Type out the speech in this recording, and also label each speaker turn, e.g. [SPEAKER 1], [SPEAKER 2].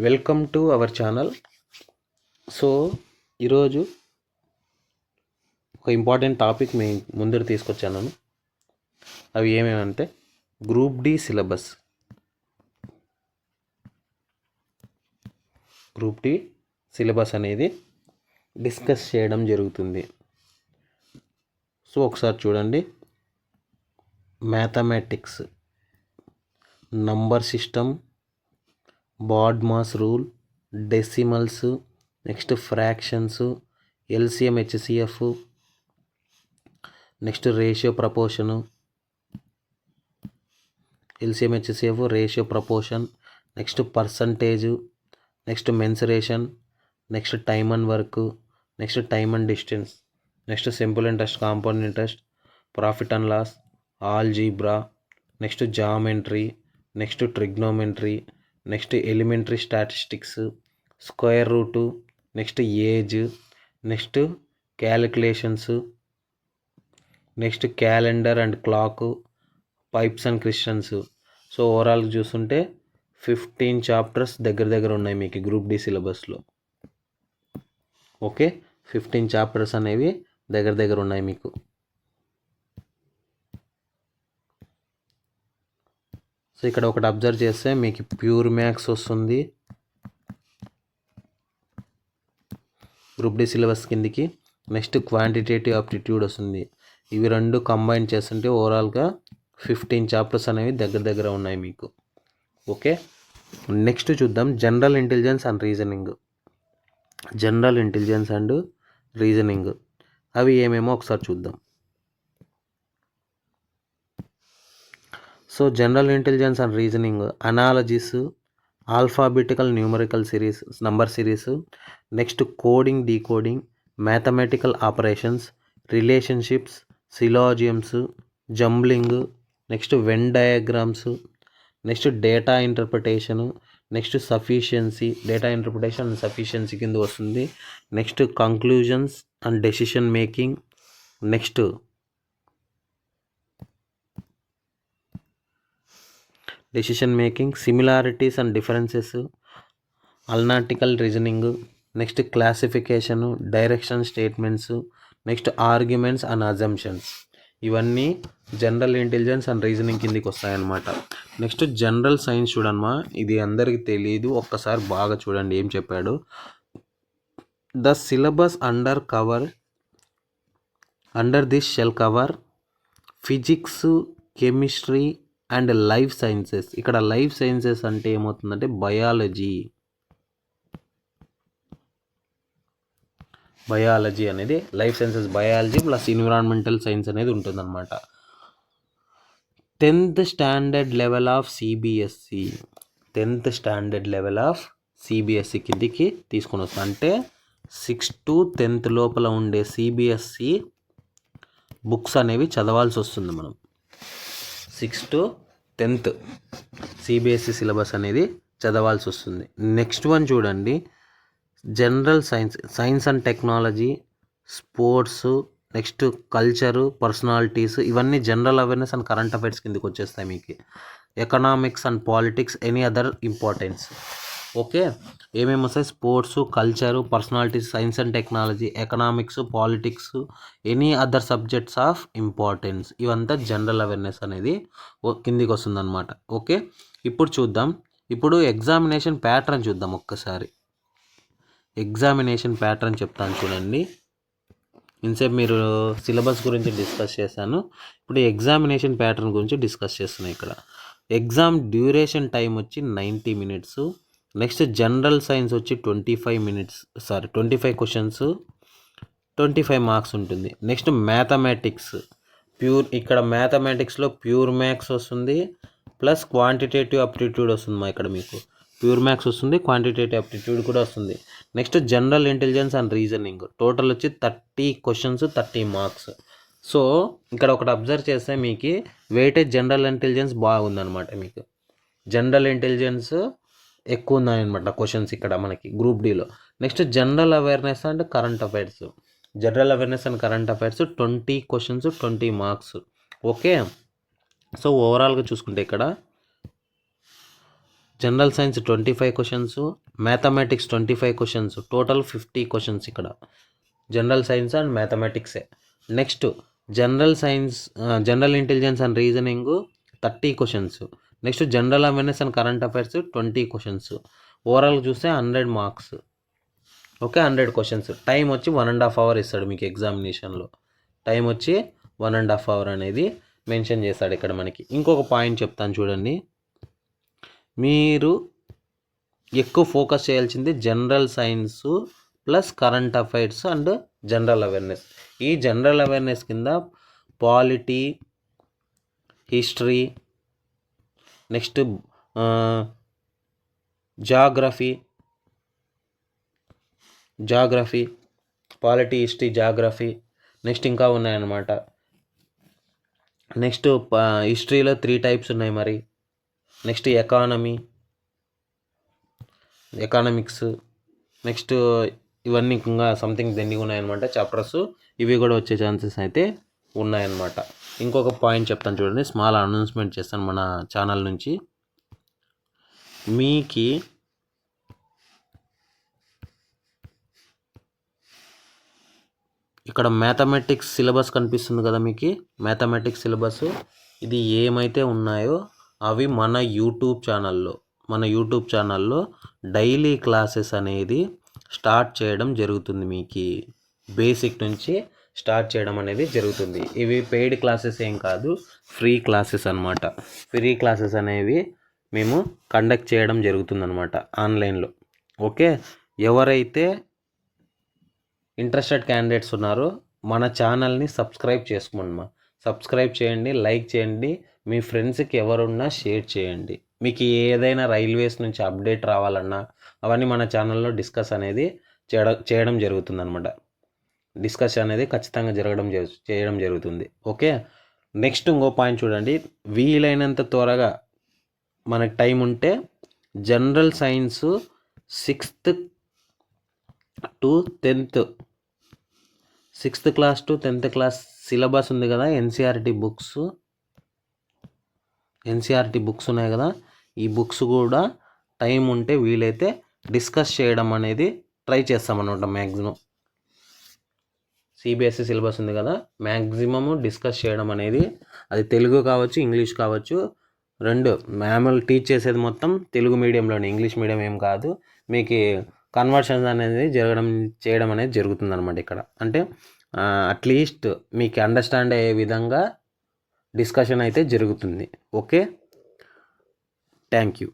[SPEAKER 1] Welcome to our channel. So ఈరోజు ఒక important topic మీ ముందర తీసుకొచ్చాను. అవి ఏమేమంటే group D syllabus. Group D syllabus అనేది డిస్కస్ చేయడం జరుగుతుంది. సో ఒకసారి చూడండి. Mathematics, number system, BODMAS rule, decimals, next fractions, LCM HCF, next ratio proportion, LCM HCF, ratio proportion, next percentage, next mensuration, next time and work, next time and distance, next simple interest, compound interest, profit and loss, algebra, next geometry, next trigonometry, next elementary statistics, square root, next age, next calculations, next calendar and clock, pipes and cisterns. So ఓవరాల్గా చూస్తుంటే 15 chapters దగ్గర ఉన్నాయి మీకు group D సిలబస్లో. Okay, 15 chapters అనేవి దగ్గర ఉన్నాయి మీకు. సో ఇక్కడ ఒకటి అబ్జర్వ్ చేస్తే మీకు ప్యూర్ మ్యాథ్స్ వస్తుంది గ్రూప్ డి సిలబస్ కిందికి. నెక్స్ట్ క్వాంటిటేటివ్ ఆప్టిట్యూడ్ వస్తుంది. ఇవి రెండు కంబైన్ చేస్తుంటే ఓవరాల్గా 15 చాప్టర్స్ అనేవి దగ్గర ఉన్నాయి మీకు. ఓకే, నెక్స్ట్ చూద్దాం general intelligence and reasoning. General intelligence and reasoning అవి ఏమేమో ఒకసారి చూద్దాం. So general intelligence and reasoning analogies, alphabetical numerical series, number series, next coding, decoding, mathematical operations, relationships, syllogisms, jumbling, next Venn diagrams, next data interpretation, next sufficiency, data interpretation and sufficiency కింద వస్తుంది. Next conclusions and decision making, next decision making, similarities and differences, analytical reasoning, next classification, direction statements, next arguments and assumptions. ఇవన్నీ general intelligence and reasoning కిందికి వస్తాయన్నమాట. Next general science చూడమ్మా, ఇది అందరికీ తెలియదు, ఒక్కసారి బాగా చూడండి ఏం చెప్పాడు. The syllabus under this shell cover physics, chemistry and life sciences. ఇక్కడ లైఫ్ సైన్సెస్ అంటే ఏమవుతుందంటే బయాలజీ అనేది life sciences, biology plus environmental science అనేది ఉంటుందన్నమాట. 10th standard level of CBSE, 10th standard level of CBSE కిందికి తీసుకొని వస్తుంది. అంటే 6th to 10th లోపల ఉండే సిబిఎస్ఈ బుక్స్ అనేవి చదవాల్సి వస్తుంది మనం. 6th to 10th CBSE syllabus అనేది చదవాల్సి వస్తుంది. నెక్స్ట్ వన్ చూడండి, general science and technology, sports, next culture, personalities, ఇవన్నీ general awareness and current affairs కిందకి వచ్చేస్తాయి మీకు. Economics and politics, any other importance. Okay, ఏమేమి వస్తాయి? Sports, culture, personalities, science and technology, economics, politics, any other subjects of importance, ఇవంతా general awareness అనేది కిందికి వస్తుందన్నమాట. ఓకే, ఇప్పుడు చూద్దాం. ఇప్పుడు ఎగ్జామినేషన్ ప్యాటర్న్ చూద్దాం ఒక్కసారి. ఎగ్జామినేషన్ ప్యాటర్న్ చెప్తాను చూడండి. ఇన్సేపు మీరు సిలబస్ గురించి డిస్కస్ చేశాను, ఇప్పుడు ఎగ్జామినేషన్ ప్యాటర్న్ గురించి డిస్కస్ చేస్తున్నాను. ఇక్కడ ఎగ్జామ్ డ్యూరేషన్ టైం వచ్చి 90 minutes. నెక్స్ట్ జనరల్ సైన్స్ వచ్చి 25 క్వశ్చన్స్, 25 మార్క్స్ ఉంటుంది. నెక్స్ట్ మ్యాథమెటిక్స్ ఇక్కడ మ్యాథమెటిక్స్లో ప్యూర్ మ్యాథ్స్ వస్తుంది ప్లస్ క్వాంటిటేటివ్ అప్టిట్యూడ్ వస్తుంది. ఇక్కడ మీకు ప్యూర్ మ్యాథ్స్ వస్తుంది, క్వాంటిటేటివ్ అప్టిట్యూడ్ కూడా వస్తుంది. Next general intelligence and reasoning total వచ్చి 30 క్వశ్చన్స్, 30 మార్క్స్. సో ఇక్కడ ఒకటి అబ్జర్వ్ చేస్తే మీకు వెయిటేజ్ జనరల్ ఇంటెలిజెన్స్ బాగుందన్నమాట. మీకు జనరల్ ఇంటెలిజెన్స్ ఎక్కువ ఉన్నాయన్నమాట క్వశ్చన్స్ ఇక్కడ మనకి గ్రూప్ డిలో. Next general awareness and current affairs, general awareness and current affairs 20 questions, 20 marks. Okay, so ఓవరాల్గా చూసుకుంటే ఇక్కడ general science 25 questions, mathematics 25 questions, total 50 questions ఇక్కడ జనరల్ సైన్స్ అండ్ మ్యాథమెటిక్సే. Next general science, general intelligence and reasoning 30 questions. Next general awareness and current affairs 20 questions. Overall చూస్తే 100 marks. Okay, 100 questions. Time వచ్చి 1.5 hours ఇస్తాడు మీకు ఎగ్జామినేషన్లో. Time వచ్చి 1.5 hours అనేది mention చేస్తాడు ఇక్కడ మనకి. ఇంకొక పాయింట్ చెప్తాను చూడండి. మీరు ఎక్కువ ఫోకస్ చేయాల్సింది general science plus current affairs and general awareness. ఈ జనరల్ అవేర్నెస్ కింద polity, history, next geography, polity, history, geography, next ఇంకా ఉన్నాయన్నమాట. నెక్స్ట్ హిస్టరీలో 3 types ఉన్నాయి మరి. నెక్స్ట్ ఎకానమిక్స్, నెక్స్ట్ ఇవన్నీ ఇంకా సంథింగ్ దెండిగా ఉన్నాయన్నమాట చాప్టర్స్. ఇవి కూడా వచ్చే ఛాన్సెస్ అయితే ఉన్నాయన్నమాట. ఇంకొక పాయింట్ చెప్తాను చూడండి, స్మాల్ అనౌన్స్మెంట్ చేస్తాను మన ఛానల్ నుంచి. మీకు ఇక్కడ మ్యాథమెటిక్స్ సిలబస్ కనిపిస్తుంది కదా మీకు, మ్యాథమెటిక్స్ సిలబస్ ఇది ఏమైతే ఉన్నాయో అవి మన యూట్యూబ్ ఛానల్లో డైలీ క్లాసెస్ అనేది స్టార్ట్ చేయడం జరుగుతుంది. మీకు బేసిక్ నుంచి స్టార్ట్ చేయడం అనేది జరుగుతుంది. ఇవి పెయిడ్ క్లాసెస్ ఏం కాదు, ఫ్రీ క్లాసెస్ అన్నమాట. ఫ్రీ క్లాసెస్ అనేవి మేము కండక్ట్ చేయడం జరుగుతుందన్నమాట ఆన్లైన్లో. ఓకే, ఎవరైతే ఇంట్రెస్టెడ్ క్యాండిడేట్స్ ఉన్నారో మన ఛానల్ని సబ్స్క్రైబ్ చేయండి, లైక్ చేయండి, మీ ఫ్రెండ్స్కి ఎవరున్నా షేర్ చేయండి. మీకు ఏదైనా రైల్వేస్ నుంచి అప్డేట్ రావాలన్నా అవన్నీ మన ఛానల్లో డిస్కస్ అనేది చేయడం జరుగుతుందన్నమాట. డిస్కషన్ అనేది ఖచ్చితంగా చేయడం జరుగుతుంది. ఓకే, నెక్స్ట్ ఇంకో పాయింట్ చూడండి. వీలైనంత త్వరగా మనకు టైం ఉంటే general science 6th to 10th 6th class to 10th class syllabus ఉంది కదా, ఎన్సీఆర్టీ బుక్స్ ఉన్నాయి కదా, ఈ బుక్స్ కూడా టైం ఉంటే వీలైతే డిస్కస్ చేయడం అనేది ట్రై చేస్తామన్నమాట. మ్యాక్సిమం సిబిఎస్ఈ సిలబస్ ఉంది కదా, మ్యాక్సిమము డిస్కస్ చేయడం అనేది, అది తెలుగు కావచ్చు, ఇంగ్లీష్ కావచ్చు, రెండు. మామూలు టీచ్ చేసేది మొత్తం తెలుగు మీడియంలోనే, ఇంగ్లీష్ మీడియం ఏం కాదు. మీకు కన్వర్షన్స్ అనేది చేయడం అనేది జరుగుతుందన్నమాట ఇక్కడ. అంటే అట్లీస్ట్ మీకు అండర్స్టాండ్ అయ్యే విధంగా డిస్కషన్ అయితే జరుగుతుంది. Okay, thank you.